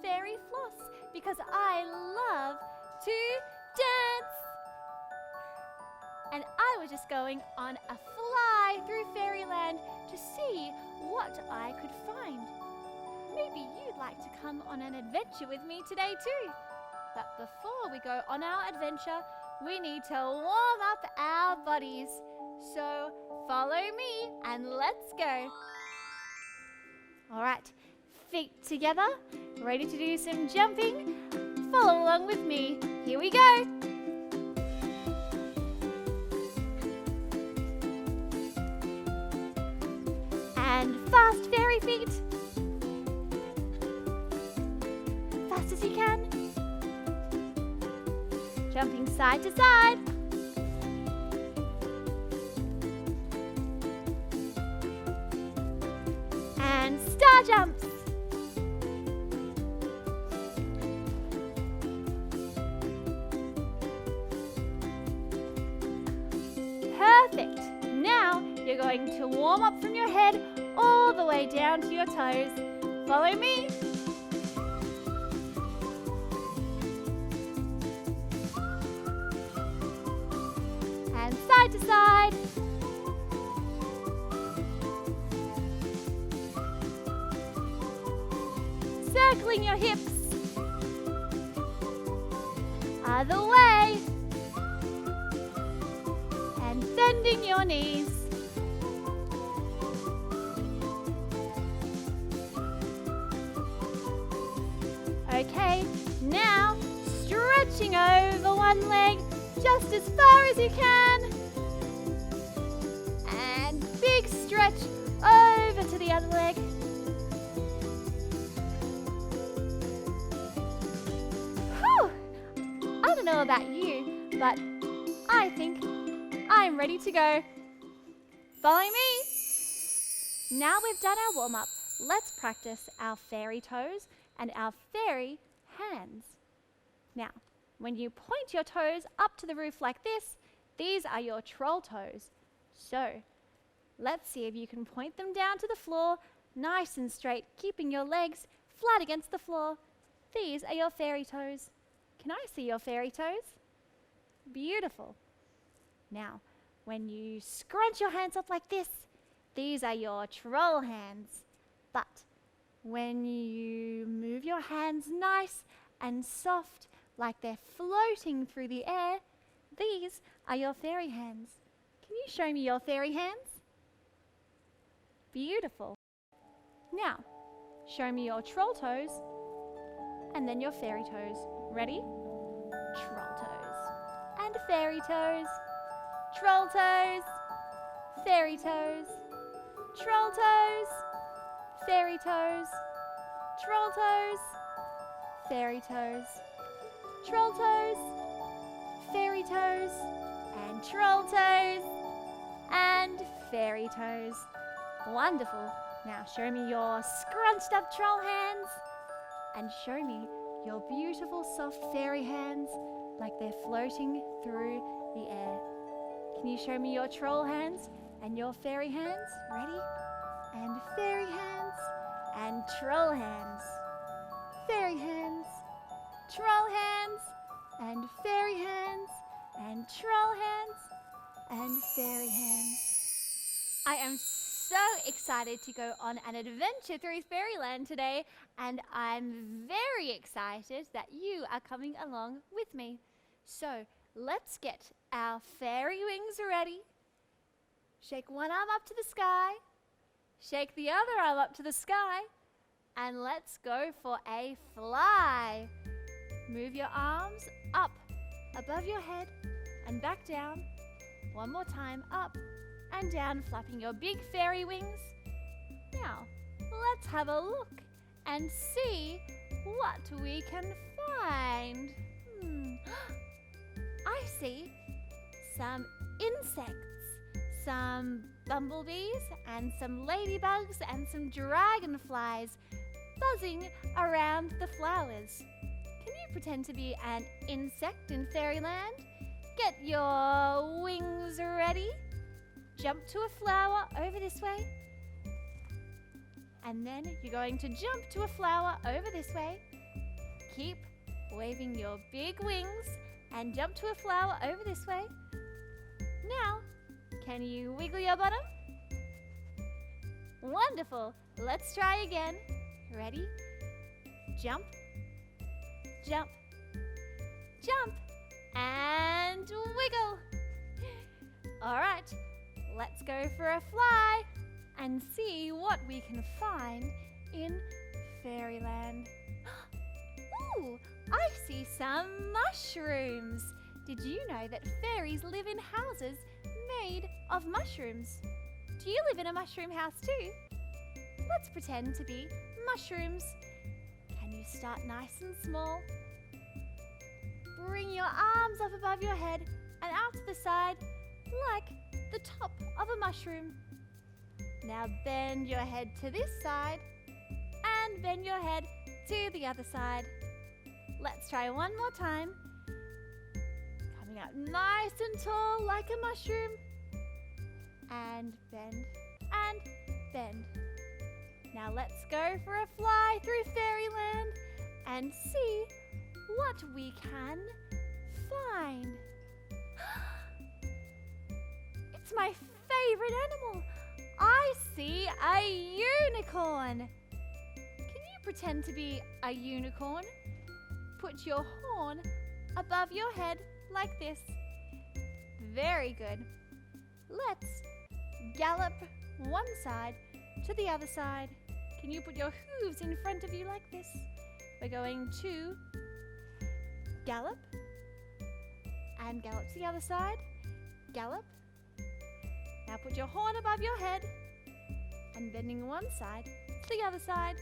Fairy Floss because I love to dance. And I was just going on a fly through Fairyland to see what I could find. Maybe you'd like to come on an adventure with me today too. But before we go on our adventure, we need to warm up our bodies. So follow me and let's go. All right, feet together, ready to do some jumping? Follow along with me. Here we go. And fast, fairy feet. Fast as you can. Jumping side to side. And star jumps. Perfect. Now you're going to warm up from your head all the way down to your toes. Follow me. And side to side. Circling your hips. Other way. And bending your knees. Okay, now stretching over one leg just as far as you can. And big stretch over to the other leg. Whew! I don't know about you, but I think I'm ready to go. Follow me. Now we've done our warm-up, let's practice our fairy toes and our fairy hands. Now, when you point your toes up to the roof like this, these are your troll toes. So, let's see if you can point them down to the floor, nice and straight, keeping your legs flat against the floor. These are your fairy toes. Can I see your fairy toes? Beautiful. Now, when you scrunch your hands up like this, these are your troll hands. But when you move your hands nice and soft, like they're floating through the air, these are your fairy hands. Can you show me your fairy hands? Beautiful. Now, show me your troll toes, and then your fairy toes. Ready? Troll toes. And fairy toes. Troll toes. Fairy toes. Troll toes. Fairy toes, troll toes, fairy toes, troll toes, fairy toes, and troll toes, and fairy toes. Wonderful. Now show me your scrunched up troll hands and show me your beautiful soft fairy hands like they're floating through the air. Can you show me your troll hands and your fairy hands? Ready? And fairy hands, and troll hands, fairy hands, troll hands, and fairy hands, and troll hands, and fairy hands. I am so excited to go on an adventure through Fairyland today, and I'm very excited that you are coming along with me. So let's get our fairy wings ready. Shake one arm up to the sky. Shake the other arm up to the sky, and let's go for a fly. Move your arms up above your head and back down. One more time, up and down, flapping your big fairy wings. Now, let's have a look and see what we can find. I see some insects. Some bumblebees and some ladybugs and some dragonflies buzzing around the flowers. Can you pretend to be an insect in Fairyland? Get your wings ready. Jump to a flower over this way. And then you're going to jump to a flower over this way. Keep waving your big wings and jump to a flower over this way. Now, can you wiggle your bottom? Wonderful. Let's try again. Ready? Jump, jump, jump, and wiggle. All right, let's go for a fly and see what we can find in Fairyland. Ooh, I see some mushrooms. Did you know that fairies live in houses made of mushrooms? Do you live in a mushroom house too? Let's pretend to be mushrooms. Can you start nice and small? Bring your arms up above your head and out to the side like the top of a mushroom. Now bend your head to this side and bend your head to the other side. Let's try one more time. Coming up nice and tall like a mushroom. And bend and bend. Now let's go for a fly through Fairyland and see what we can find. It's my favorite animal. I see a unicorn. Can you pretend to be a unicorn? Put your horn above your head like this. Very good. Let's gallop one side to the other side. Can you put your hooves in front of you like this? We're going to gallop and gallop to the other side. Gallop. Now put your horn above your head and bending one side to the other side.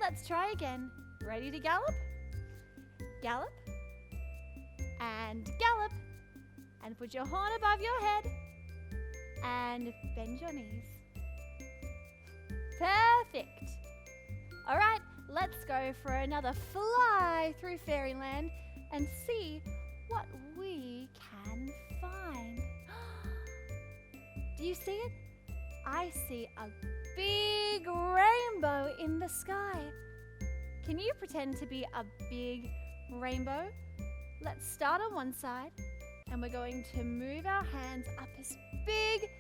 Let's try again. Ready to gallop? Gallop and gallop. And put your horn above your head and bend your knees. Perfect. All right, let's go for another fly through Fairyland and see what we can find. Do you see it? I see a big rainbow in the sky. Can you pretend to be a big rainbow? Let's start on one side and we're going to move our hands up as big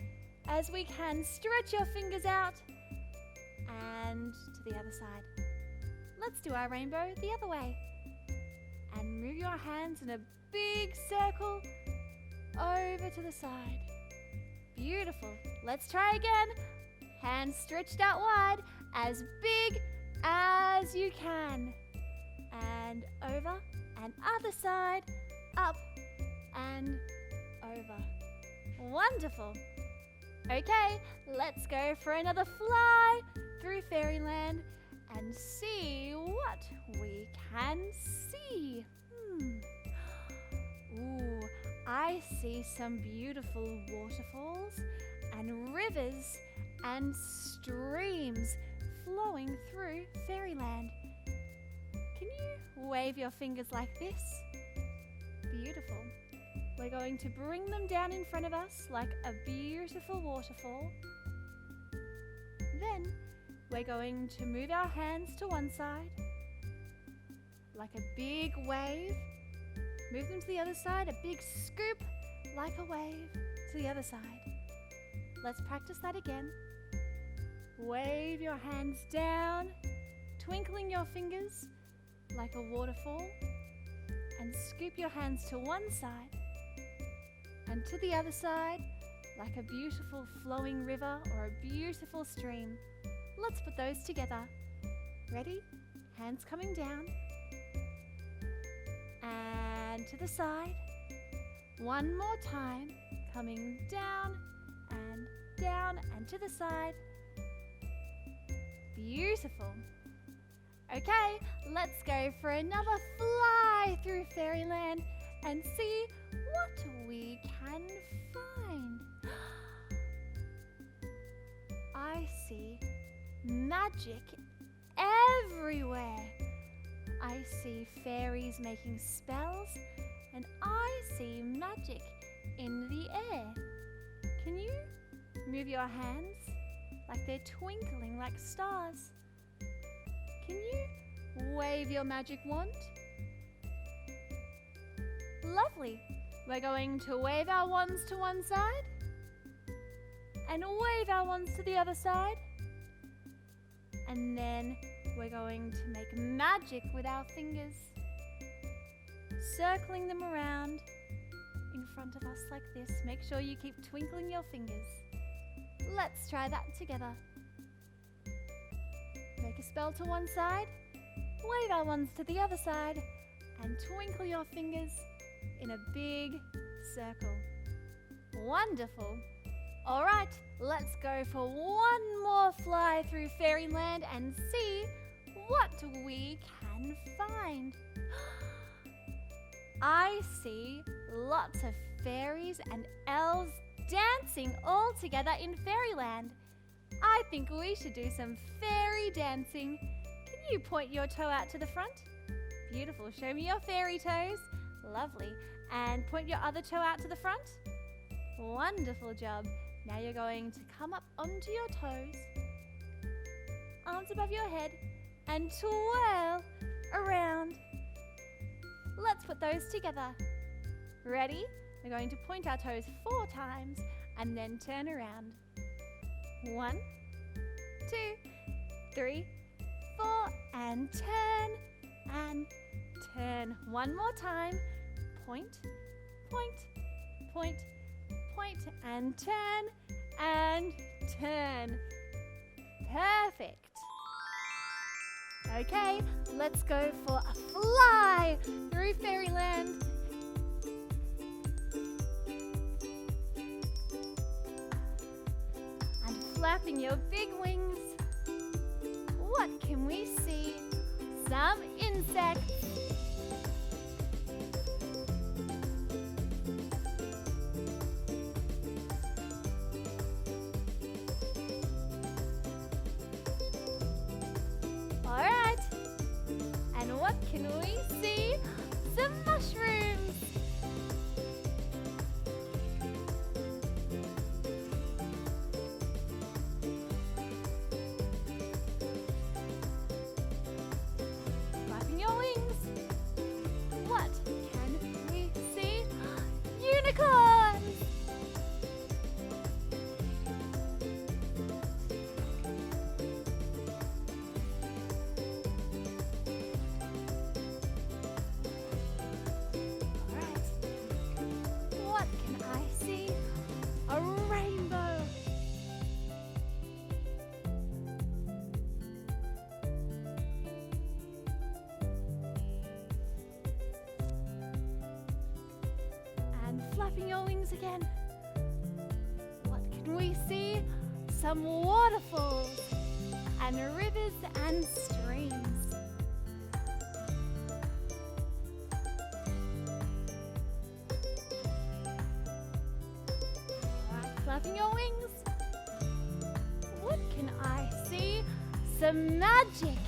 as we can. Stretch your fingers out and to the other side. Let's do our rainbow the other way. And move your hands in a big circle over to the side. Beautiful. Let's try again. Hands stretched out wide, as big as you can. And over and other side, up and over. Wonderful. Okay, let's go for another fly through Fairyland and see what we can see. Ooh, I see some beautiful waterfalls and rivers and streams flowing through Fairyland. Can you wave your fingers like this? Beautiful. We're going to bring them down in front of us like a beautiful waterfall. Then we're going to move our hands to one side like a big wave. Move them to the other side, a big scoop like a wave to the other side. Let's practice that again. Wave your hands down, twinkling your fingers like a waterfall, and scoop your hands to one side and to the other side like a beautiful flowing river or a beautiful stream. Let's put those together. Ready? Hands coming down and to the side. One more time, coming down and to the side. Beautiful. Okay, let's go for another fly through Fairyland and see what we can find. I see magic everywhere. I see fairies making spells, and I see magic in the air. Can you move your hands like they're twinkling like stars? Can you wave your magic wand. Lovely. We're going to wave our wands to one side and wave our wands to the other side. And then we're going to make magic with our fingers, circling them around in front of us like this. Make sure you keep twinkling your fingers. Let's try that together. Make a spell to one side, wave our wands to the other side, and twinkle your fingers in a big circle. Wonderful. All right, let's go for one more fly through Fairyland and see what we can find. I see lots of fairies and elves dancing all together in Fairyland. I think we should do some fairy dancing. Can you point your toe out to the front? Beautiful. Show me your fairy toes. Lovely. And point your other toe out to the front. Wonderful job. Now you're going to come up onto your toes, arms above your head, and twirl around. Let's put those together. Ready? We're going to point our toes 4 times and then turn around. 1, 2, 3, 4, and turn and turn. One more time. Point, point, point, point, and turn and turn. Perfect. Okay, let's go for a fly through Fairyland. And flapping your big wings, what can we see? Some insects. Alright, and what can we see? Some mushrooms. Flapping your wings. What can we see? Unicorns. What can I see? A rainbow. And flapping your wings again. What can we see? Some waterfalls and rivers and streams. Flapping your wings. What can I see? Some magic.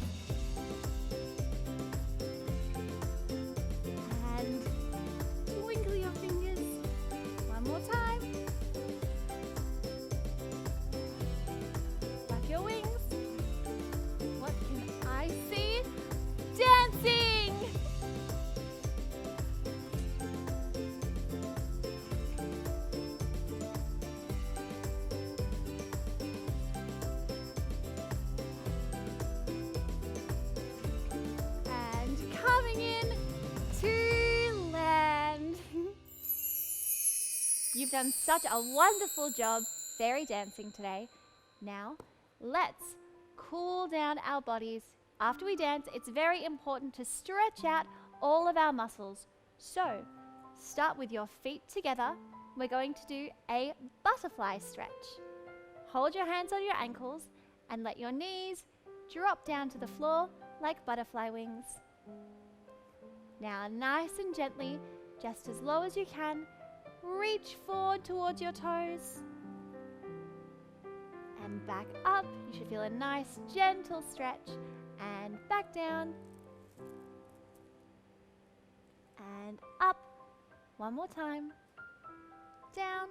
And twinkle your fingers. One more time. Flap your wings. What can I see? Dancing. Coming in to land. You've done such a wonderful job fairy dancing today. Now, let's cool down our bodies. After we dance, it's very important to stretch out all of our muscles. So, start with your feet together. We're going to do a butterfly stretch. Hold your hands on your ankles and let your knees drop down to the floor like butterfly wings. Now, nice and gently, just as low as you can, reach forward towards your toes and back up. You should feel a nice, gentle stretch, and back down and up. One more time. Down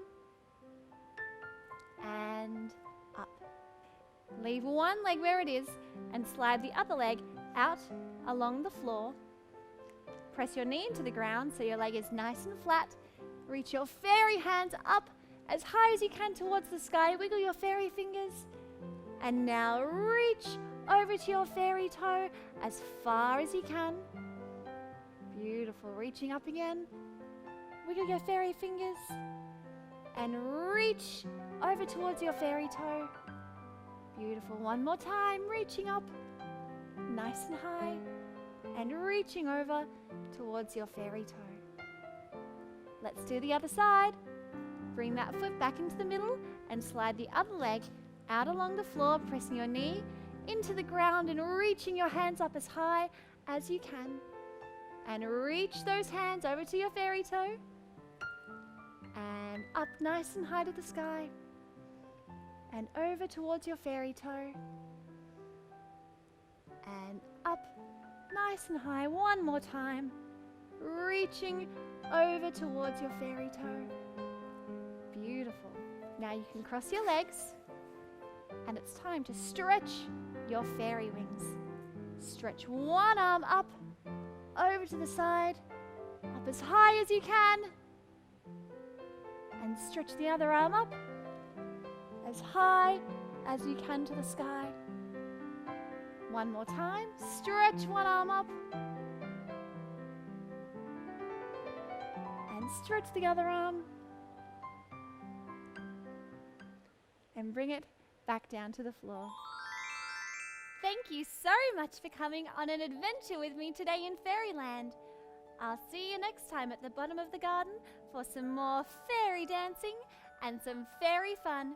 and up. Leave one leg where it is and slide the other leg out along the floor. Press your knee into the ground so your leg is nice and flat. Reach your fairy hands up as high as you can towards the sky. Wiggle your fairy fingers. And now reach over to your fairy toe as far as you can. Beautiful. Reaching up again. Wiggle your fairy fingers. And reach over towards your fairy toe. Beautiful. One more time. Reaching up. Nice and high. And reaching over towards your fairy toe. Let's do the other side. Bring that foot back into the middle and slide the other leg out along the floor, pressing your knee into the ground and reaching your hands up as high as you can. And reach those hands over to your fairy toe. And up nice and high to the sky. And over towards your fairy toe. And up nice and high one more time. Reaching over towards your fairy toe. Beautiful. Now you can cross your legs. And it's time to stretch your fairy wings. Stretch one arm up, over to the side, up as high as you can. And stretch the other arm up, as high as you can to the sky. One more time. Stretch one arm up. And stretch the other arm. And bring it back down to the floor. Thank you so much for coming on an adventure with me today in Fairyland. I'll see you next time at the bottom of the garden for some more fairy dancing and some fairy fun.